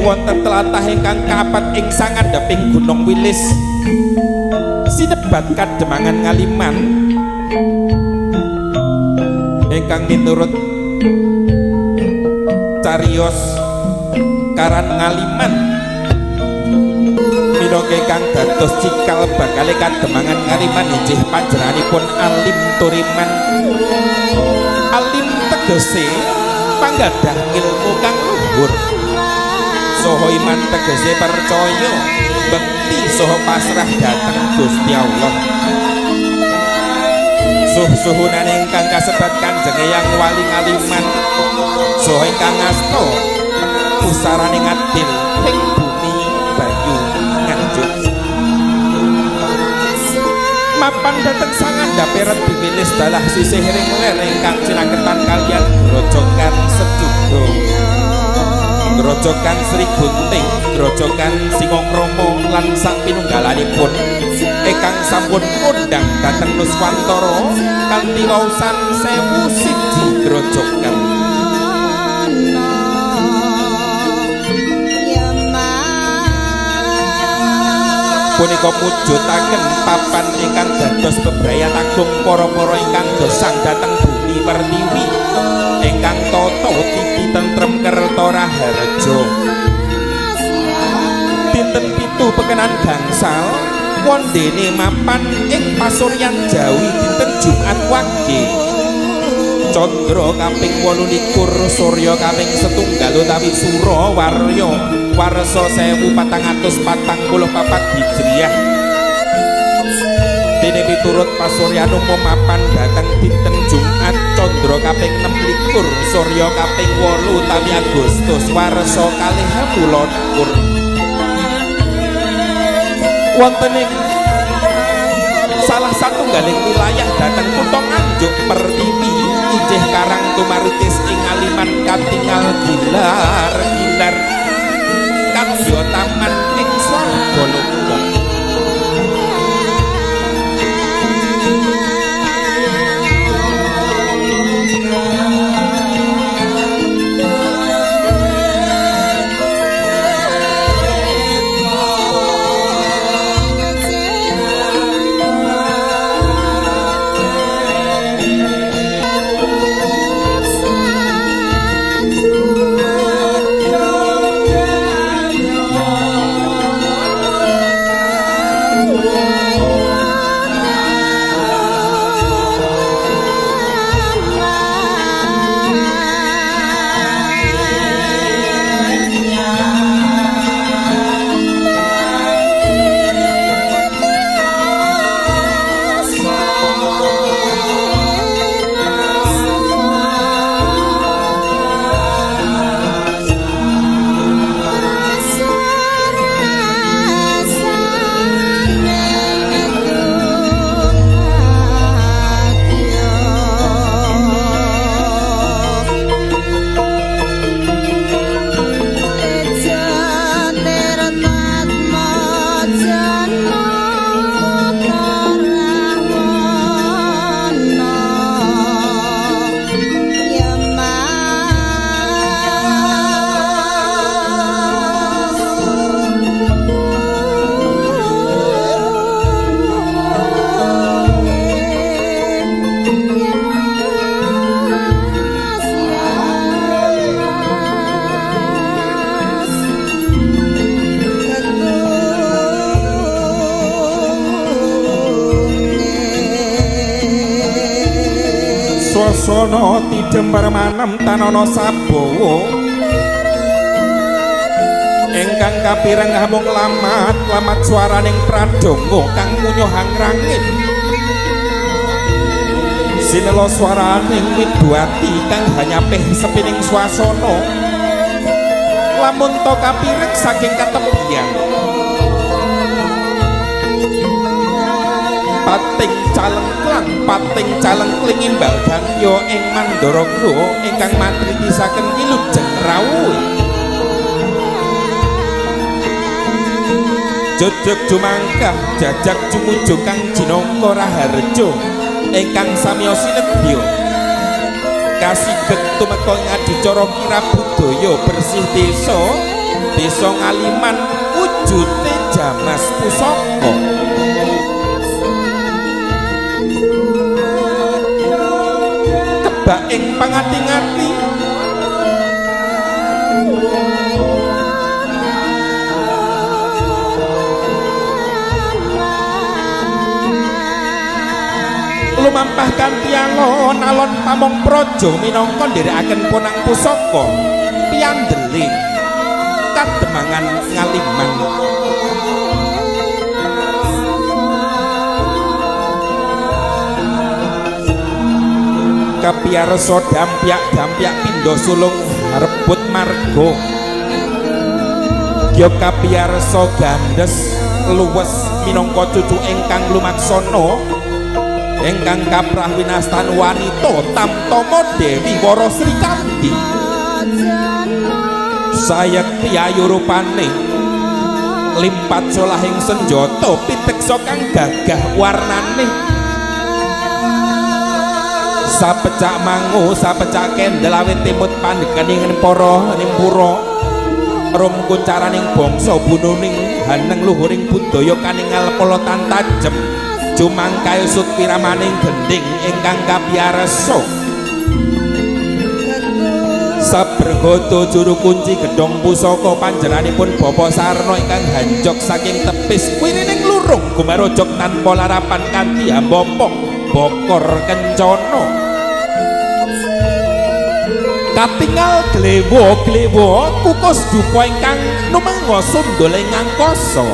wonten tlatah ingkang kapat ing sangandhaping Gunung Wilis sinebat Kademangan Ngaliman ingkang miturut cariyos Karan Ngaliman minangka kang dados cikal bakale Kademangan Ngaliman inggih panjenenganipun Alim Turiman. Alim tegese panggadhah ilmu kang luhur saha iman tegese percaya bekti saha pasrah dhateng Gusti Allah. Suh-suhunan ingkang kasebat Kanjeng Eyang Wali Ngaliman saha ingkang ngasta pusarane ngadil ing bumi Bayu Nganjuk mapan dhateng sangandhape Redi Wilis dalah sisih ring ler ingkang cinaketan kaliyan grojogan Secudo, grojogan Sri Gunting, grojogan Singokrama lan sak pinunggalanipun ingkang sampun kondhang dhateng Nuswantara kanthi waosan 1001 grojogan. Punika mujudaken papan ingkang dados bebrayat agung para-para ingkang gesang dhateng bumi Pertiwi ingkang tata titi tentrem kerta raharja. Dinten 7 pekenan gangsal wondene mapan ing pasuryan Jawi dinten Jumat Wage Candra kaping 28 Surya kaping 1 utawi Sura Warya Warsa 1444 Hijriah. Dene miturut pasuryan umum mapan dhateng dinten Jumat Candra kaping 26 Surya kaping 8 utawi Agustus Warsa kalih 28 wonten ing salah satunggaling wilayah dhateng Kutha Nganjuk Pertiwi inggih Karang Tumaritis ing Ngaliman katingal gilar-gilar kadya taman ing swarga lumpung. Swasana tidem permanem tanana sabawa ingkang kapireng mung lamat swaraning pradonga kang munyuh hangrangin sinela swaraning Widwati kang hanyapih sepining swasana lamun to kapireng saking katebian pating calengkling imbal gantya ing Mandaraga ingkang matritisaken wilujeng rawuh jojog jumangkah jajak jumujuk kang jinangka raharja ingkang samya sinebya kasiget tumeka adicara kirab budaya bersih desa desa Ngaliman wujude Jamas Pusaka kebak ing pangati-ngati lumampah kanthi alon pamong praja minangka ndherekaken ponang pusaka piyandeli kademangan Ngaliman kapiyarsa dampyak pindha sulung rebut marga ya kapiyarsa gandes luwes minangka cucu ingkang lumaksana ingkang kaprah winastan wanita tamtama Dewi Wara Srikanti sayekti ayu rupane limpat solahing senjata piteksa kang gagah warnane sapecak mangu sapecak kendel awit timut pandhekaning para nimpura rum kuncaraning bangsa bununing haneng luhuring budaya kaningal polotan tajem jumangkae sut piramaning gending ingkang kapiyarsa sabrgata juru kunci gedhong pusaka panjenenganipun Bapa Sarna ingkang hanjok saking tepis kwirining lurung gumarojok tanpa larapan kanthi hambapa bokor kencana katingal glewo kukus dupa ingkang numenga sundul ing angkasa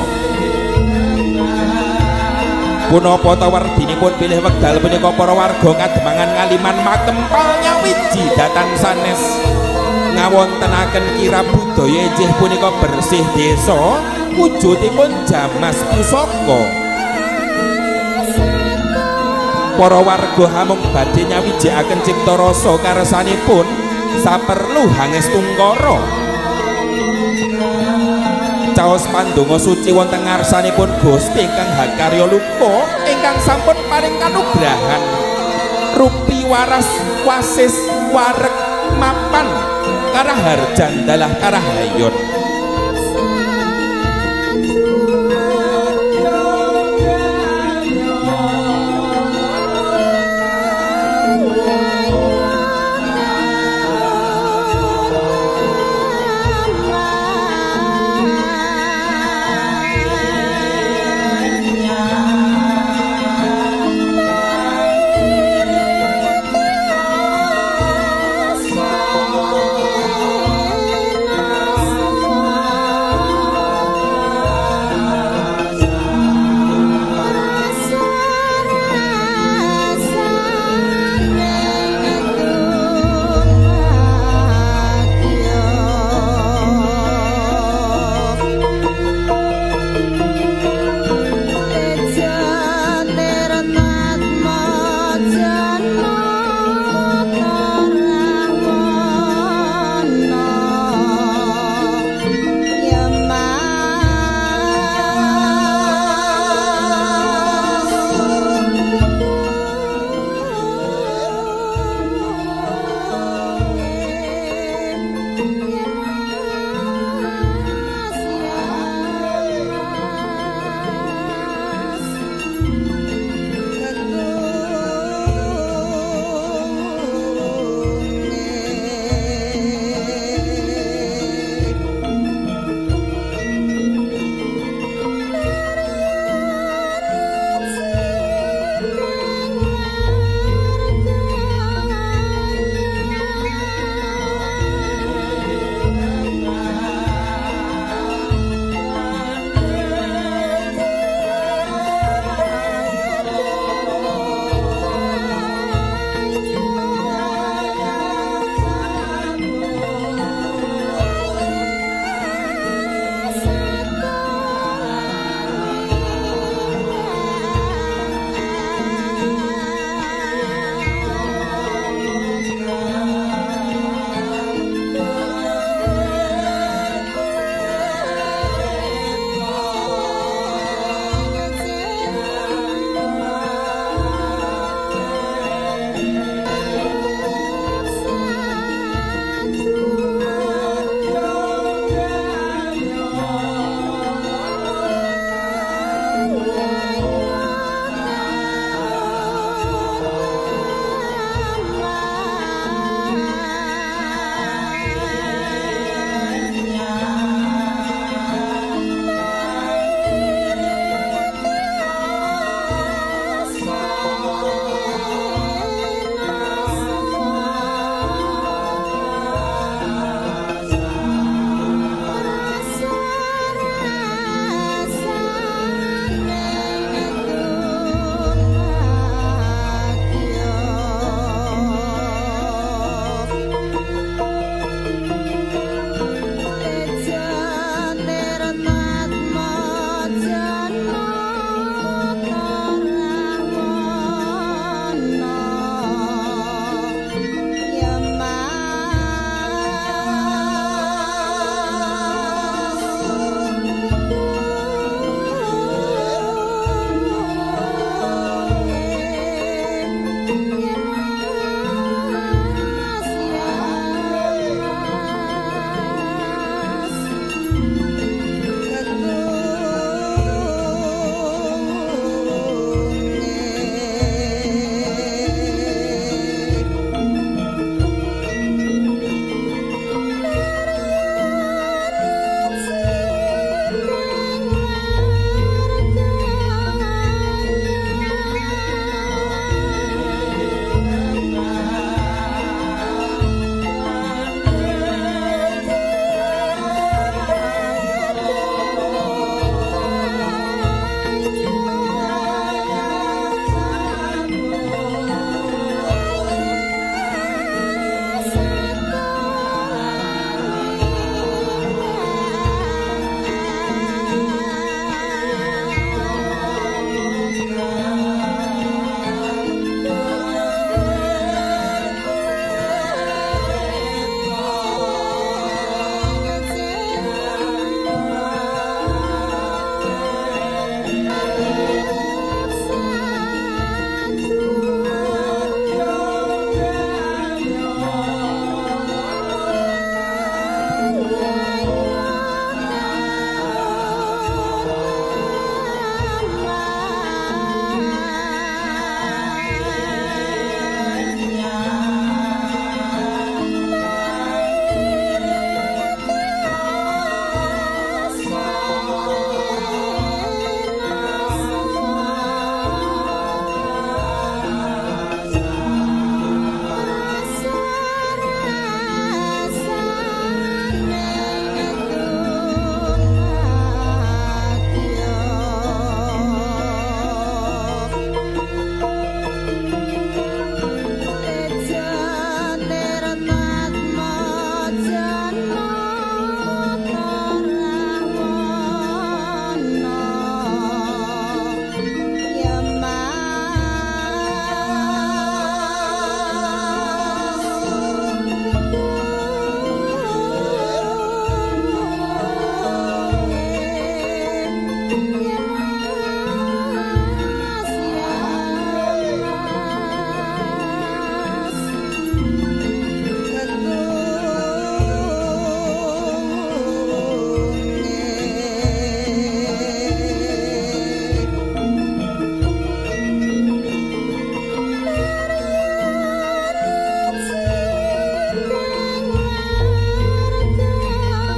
punapa ta werdinipun bilih wekdal punika para warga kademangan Ngaliman makempal nyawiji datan sanes ngawontenaken kirab budaya inggih punika bersih desa wujudipun Jamas Pusaka para warga hamung badhe nyawijikaken cipta rasa karsanipun saperlu Hangestungkara caos pandonga suci wonten ngarsanipun Gusti ingkang hakarya luka ingkang sampun paring kanugrahan rupi waras wasis wareg mapan karaharjan dalah karahayun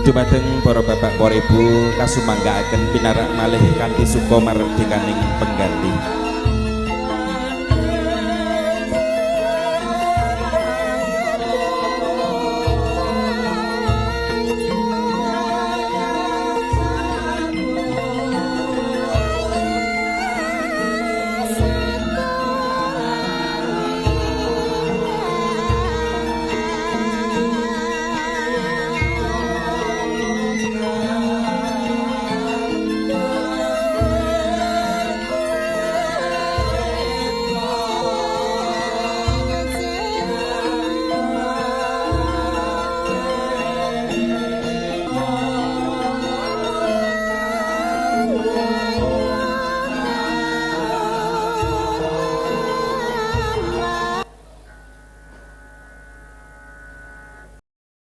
Dumateng para bapak para ibu kasumanggaaken pinarak malih kanthi suka mardikaning pengganti.